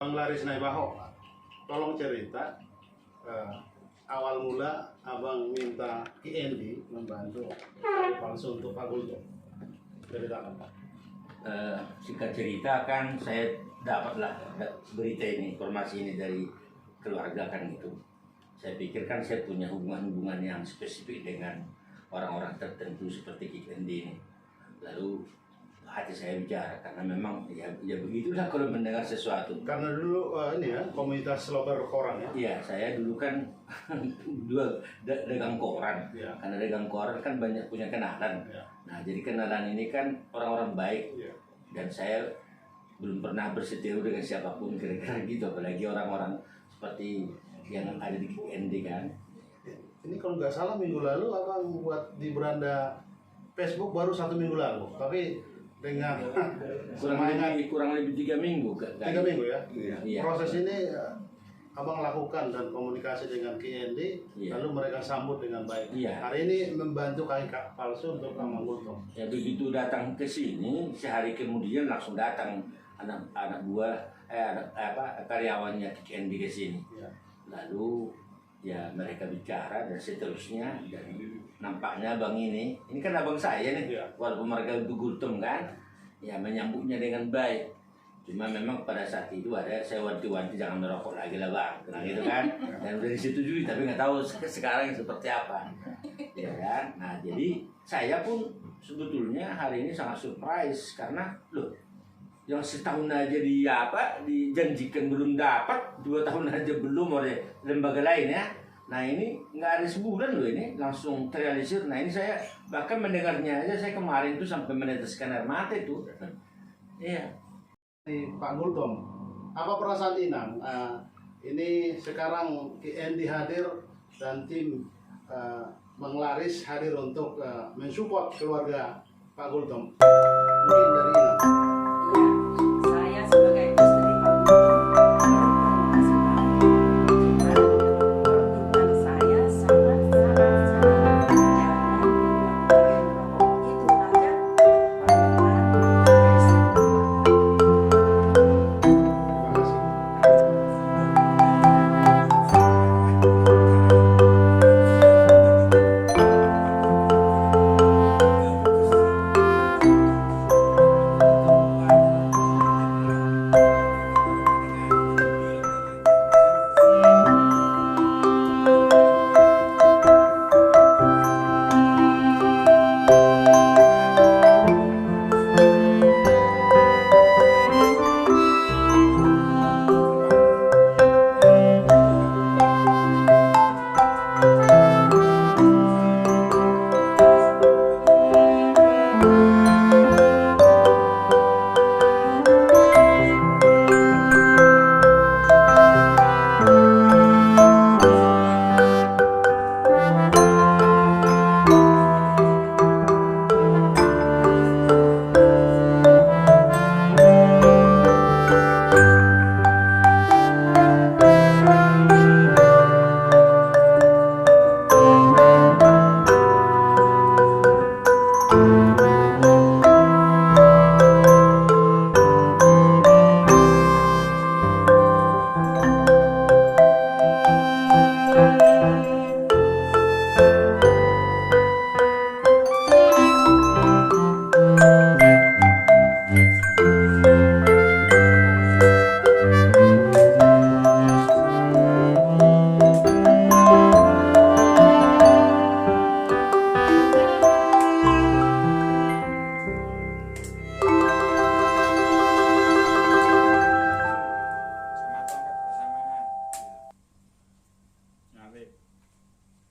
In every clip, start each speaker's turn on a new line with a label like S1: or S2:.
S1: Bang Laris Naibaho, tolong cerita awal mula abang minta KND membantu palsu untuk Pak Gultom. Ceritakan Pak.
S2: Singkat cerita kan saya dapatlah berita ini, informasi ini dari keluarga kan gitu. Saya pikir kan saya punya hubungan-hubungan yang spesifik dengan orang-orang tertentu seperti KND ini. Lalu hati saya bicara karena memang ya begitulah kalau mendengar sesuatu.
S1: Karena dulu ini ya komunitas loper koran ya.
S2: Iya, saya dulu kan dagang koran.
S1: Ya.
S2: Karena dagang koran kan banyak punya kenalan.
S1: Ya.
S2: Nah, jadi kenalan ini kan orang-orang baik.
S1: Ya.
S2: Dan saya belum pernah berseteru dengan siapapun kira-kira gitu, apalagi orang-orang seperti yang ada di KND kan.
S1: Ini kalau nggak salah minggu lalu abang buat di beranda Facebook baru 1 minggu lalu, tapi dengan
S2: kurang lebih 3 minggu.
S1: 3 minggu ya.
S2: Iya.
S1: Proses ini abang lakukan dan komunikasi dengan KND,
S2: iya.
S1: lalu mereka sambut dengan baik.
S2: Iya.
S1: Hari ini membantu KK palsu untuk Bang Gultom.
S2: Ya begitu datang ke sini, sehari kemudian langsung datang anak buah karyawannya KND ke sini.
S1: Ya.
S2: Lalu ya mereka bicara dan seterusnya, dan nampaknya abang ini kan abang saya nih,
S1: Ya.
S2: walaupun mereka itu Gultom kan, ya menyambutnya dengan baik. Cuma memang pada saat itu saya wanti-wanti jangan merokok lagi lah bang, nah, gitu kan. Dan udah disetujui, tapi nggak tahu sekarang seperti apa, ya kan. Nah jadi saya pun sebetulnya hari ini sangat surprise karena loh, yang setahun aja dijanjikan belum dapat, 2 tahun aja belum oleh lembaga lain ya. Nah ini nggak ada sebulan loh ini langsung terrealisir. Nah ini saya bahkan mendengarnya aja saya kemarin tuh sampai meneteskan air mata itu. Iya.
S1: Pak Gultom, apa perasaan Inang? Ini sekarang KND hadir dan tim Bang Laris hadir untuk mensupport keluarga Pak Gultom, mungkin dari Ina.
S3: Saya sebagai istri Pak Gultom saya sangat-sangat jangan merokok itu aja.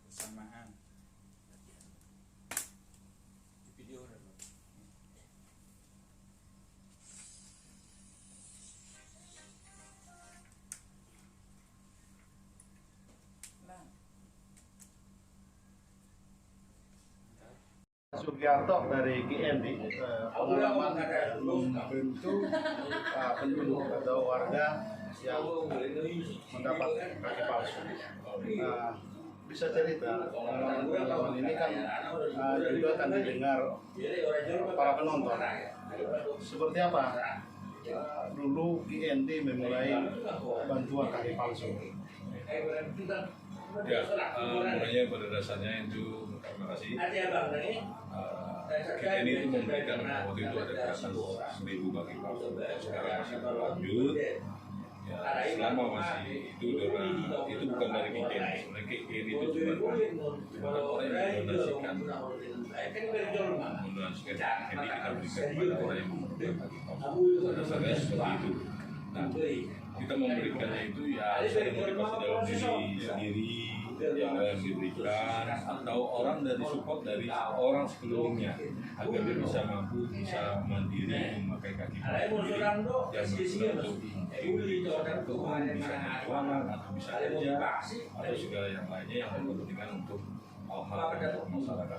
S4: Bersamaan. Video
S1: Sugiarto dari GND, pengalaman membantu penduduk atau warga yang mendapat kaki palsu. Bisa cerita pengalaman ini kan juga akan didengar para penonton. Seperti apa dulu GND memulai bantuan kaki palsu?
S5: Ya, mulanya pada dasarnya itu terima kasih. Kita ini itu memberikan waktu itu ada gerakan 1000 kaki palsu. Sekarang masih berlanjut. Ya, selama masih itu itu bukan dari KKN. Sebenarnya KKN itu cuma orang yang mendonasikan ini kita berikan kepada orang yang memerlukan kaki palsu. Pada dasarnya seperti itu. Nah, kita memberikannya itu ya saya motivasi dalam diri sendiri yang diberikan atau orang dari support dari orang sekelilingnya agar dia bisa mampu, bisa mandiri memakai kaki sendiri yang untuk bisa berjualan atau bisa kerja atau segala yang lainnya yang berkepentingan untuk hal-hal masyarakat.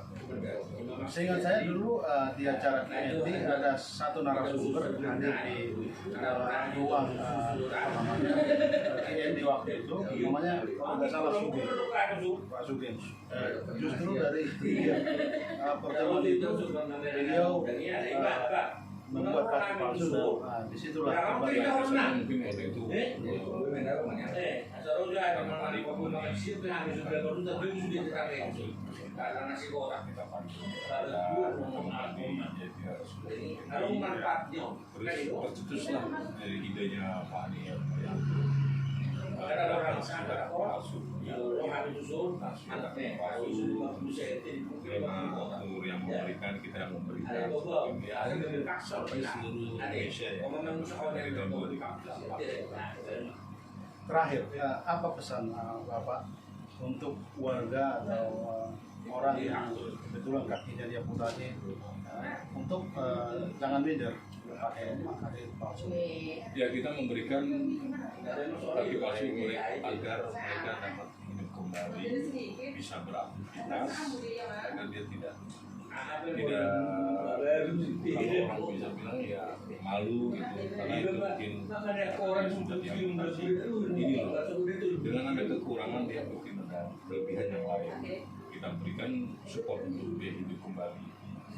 S1: Seingat saya dulu di acara GND ada satu narasumber hadir di ruang GND waktu itu, namanya kalau nggak salah Sugeng, Pak Sugeng. Justru dari pertemuan itu beliau membuat kaki palsu. Disitulah kembali
S5: Mungkin waktu itu pertama kali pengguna kita panggil terus tercetuslah dari idenya Pak Ani yang palsu atur yang memberikan kita yang memberikan sampai seluruh Indonesia ya dari tahun 2018.
S1: Terakhir, apa pesan Bapak untuk warga atau orang yang kebetulan kakinya dia putih untuk jangan minder pakai kaki palsu?
S5: Ya, kita memberikan kaki palsu agar mereka dapat hidup kembali, bisa beraktivitas, agar dia tidak kadang-kadang ya malu gitu karena itu mungkin sudah diantisipasi ini loh, dengan ada kekurangan dia mungkin ada kelebihan yang lain, kita berikan support untuk dia hidup kembali,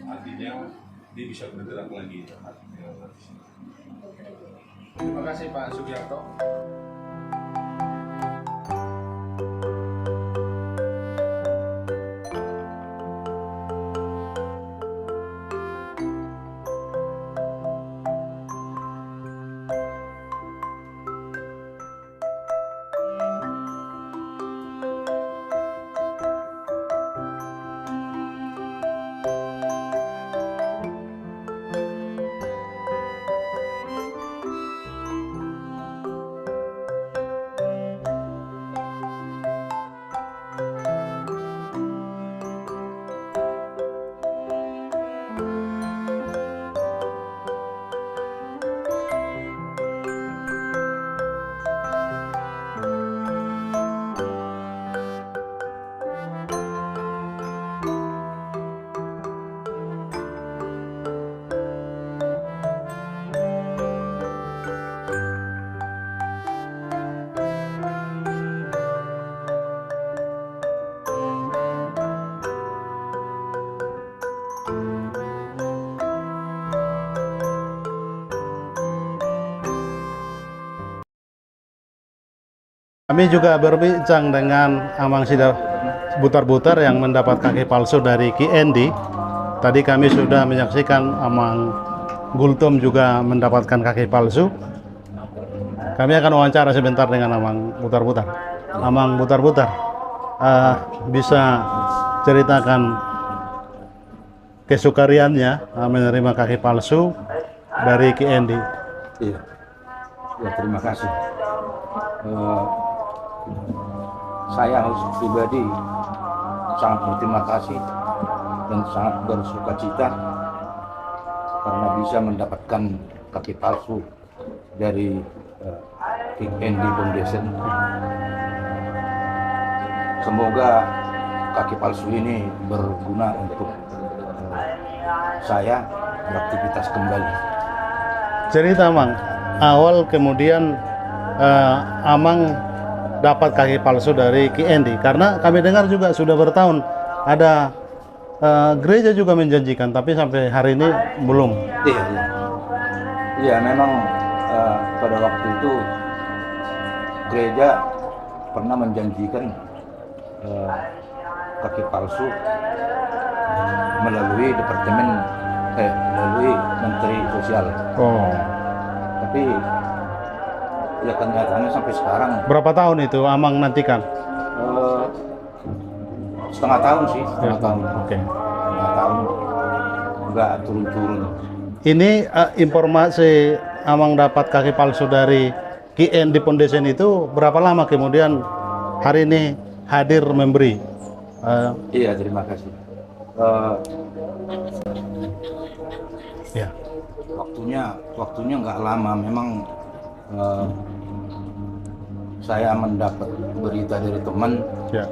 S5: artinya dia bisa bergerak lagi artinya.
S1: Terima kasih Pak Sugiarto. Kami juga berbincang dengan Amang Sida Butar-Butar yang mendapat kaki palsu dari Ki Endi. Tadi kami sudah menyaksikan Amang Gultom juga mendapatkan kaki palsu. Kami akan wawancara sebentar dengan Amang Butar-Butar. Amang Butar-Butar, bisa ceritakan kesukariannya menerima kaki palsu dari Ki Endi?
S4: Iya, ya, terima kasih. Saya harus pribadi sangat berterima kasih dan sangat bersuka cita karena bisa mendapatkan kaki palsu dari Ki Endi Foundation. Semoga kaki palsu ini berguna untuk saya beraktivitas kembali.
S1: Cerita Amang, awal kemudian Amang dapat kaki palsu dari Ki Endi, karena kami dengar juga sudah bertahun ada gereja juga menjanjikan, tapi sampai hari ini belum.
S4: Iya, iya. Iya, memang pada waktu itu gereja pernah menjanjikan kaki palsu melalui melalui Menteri Sosial.
S1: Oh.
S4: Tapi ya kenyataannya sampai sekarang
S1: Berapa tahun itu Amang nantikan?
S4: setengah tahun sih, setengah tahun.
S1: Oke.
S4: Setengah tahun nggak turun-turun.
S1: Ini informasi Amang dapat kaki palsu dari Ki Endi Foundation itu berapa lama kemudian hari ini hadir memberi?
S4: Iya, terima kasih.
S1: Ya.
S4: Waktunya nggak lama. Memang saya mendapat berita dari teman,
S1: Ya.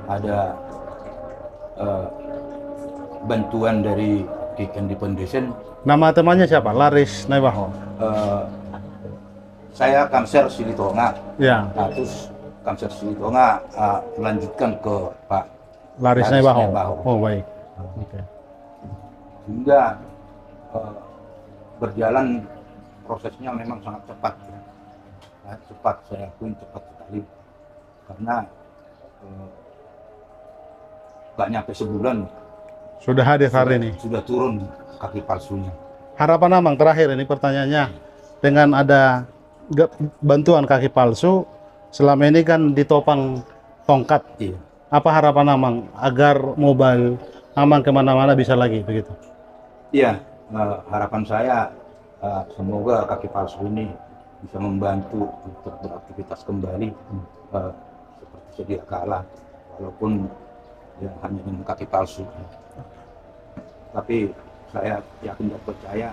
S4: ada bantuan dari Ki Endi Foundation.
S1: Nama temannya siapa? Laris Naibaho.
S4: Saya Kamser Silitonga.
S1: Ya.
S4: Nah, terus Kamser Silitonga melanjutkan ke Pak
S1: Laris Naibaho. Oh, baik. Oke.
S4: Hingga berjalan prosesnya memang sangat cepat. Cepat, saya akui cepat sekali. Karena nggak nyampe sebulan
S1: Sudah hadir hari ini.
S4: sudah turun kaki palsunya.
S1: Harapan Amang terakhir ini pertanyaannya, dengan ada bantuan kaki palsu selama ini kan ditopang tongkat.
S4: Iya.
S1: Apa harapan Amang agar mobile Amang kemana-mana bisa lagi begitu?
S4: Iya, harapan saya semoga kaki palsu ini bisa membantu untuk beraktivitas kembali seperti sedia kala, walaupun ya hanya dengan kaki palsu. Tapi saya yakin dan percaya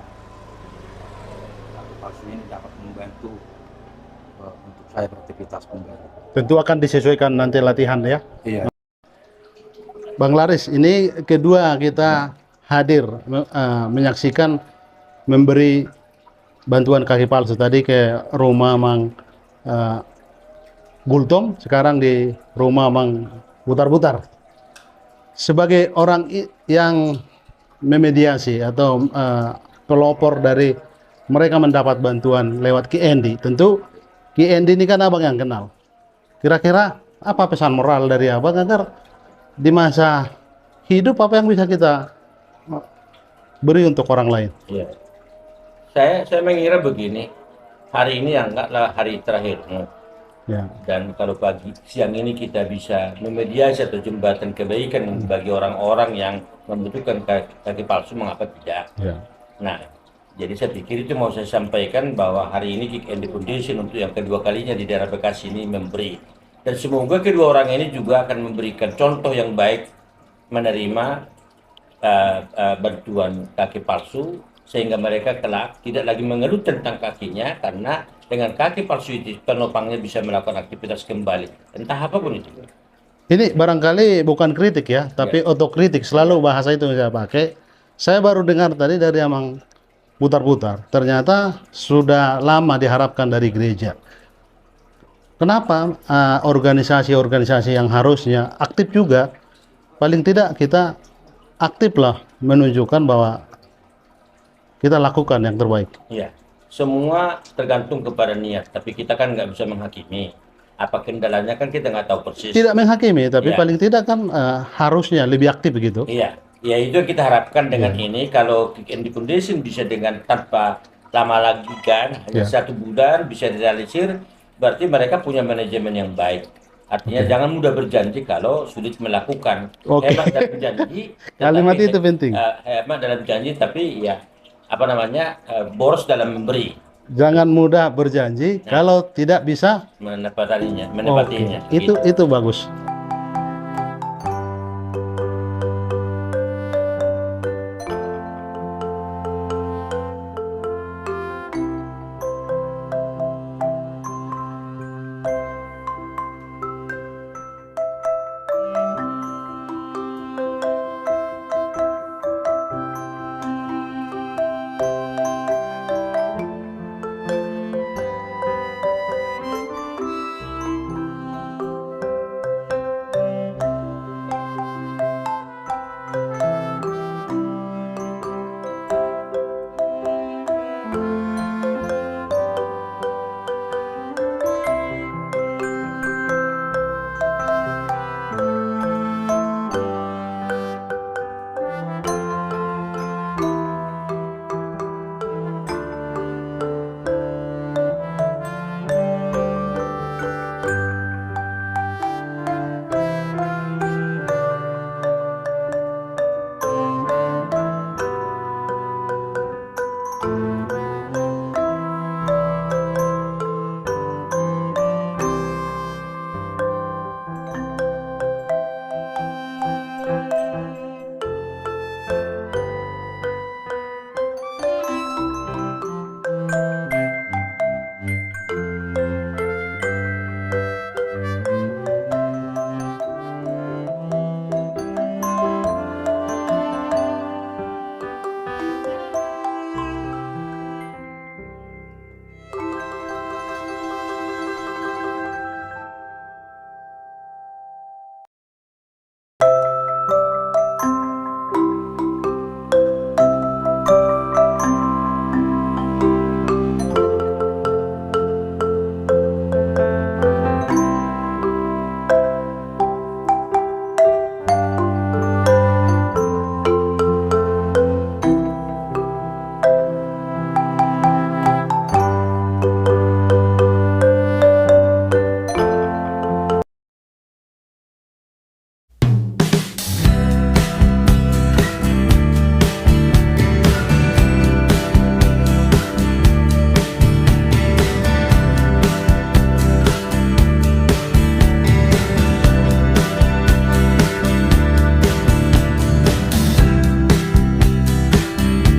S4: kaki palsu ini dapat membantu untuk saya beraktivitas kembali.
S1: Tentu akan disesuaikan nanti latihan ya.
S4: Iya.
S1: Bang Laris, ini kedua kita hadir menyaksikan
S6: memberi bantuan kaki palsu tadi ke rumah Mang Gultom, sekarang di rumah Mang Butar-Butar. Sebagai orang yang memediasi atau pelopor dari mereka mendapat bantuan lewat Ki Endi, tentu Ki Endi ini kan abang yang kenal. Kira-kira apa pesan moral dari abang agar di masa hidup apa yang bisa kita beri untuk orang lain?
S2: Ya. Saya mengira begini, hari ini anggaplah hari terakhirmu.
S6: Ya.
S2: Dan kalau siang ini kita bisa memediasi atau jembatan kebaikan bagi orang-orang yang membutuhkan kaki palsu, mengapa tidak?
S6: Ya.
S2: Nah, jadi saya pikir itu mau saya sampaikan bahwa hari ini Kick Endi Foundation untuk yang kedua kalinya di daerah Bekasi ini memberi. Dan semoga kedua orang ini juga akan memberikan contoh yang baik menerima bantuan kaki palsu, sehingga mereka kelak tidak lagi mengeluh tentang kakinya, karena dengan kaki palsu itu penopangnya bisa melakukan aktivitas kembali, entah apapun itu.
S6: Ini barangkali bukan kritik ya, tapi otokritik, selalu bahasa itu yang saya pakai. Saya baru dengar tadi dari Amang Butar-Butar, ternyata sudah lama diharapkan dari gereja. Kenapa organisasi-organisasi yang harusnya aktif juga, paling tidak kita aktiflah menunjukkan bahwa kita lakukan yang terbaik.
S2: Iya, semua tergantung kepada niat, tapi kita kan nggak bisa menghakimi. Apa kendalanya kan kita nggak tahu persis.
S6: Tidak menghakimi, tapi
S2: Iya.
S6: paling tidak kan harusnya lebih aktif begitu.
S2: Iya, ya itu yang kita harapkan dengan ini. Kalau Kick Endi Foundation bisa dengan tanpa lama lagi kan, hanya 1 bulan bisa direalisir, berarti mereka punya manajemen yang baik. Artinya jangan mudah berjanji kalau sulit melakukan.
S6: Oke.
S2: Hemat dalam janji.
S6: Kalimat
S2: tetapi
S6: itu penting.
S2: Hemat dalam janji, tapi ya apa namanya, boros dalam memberi.
S6: Jangan mudah berjanji kalau tidak bisa
S2: Menepatinya.
S6: Oke, itu bagus.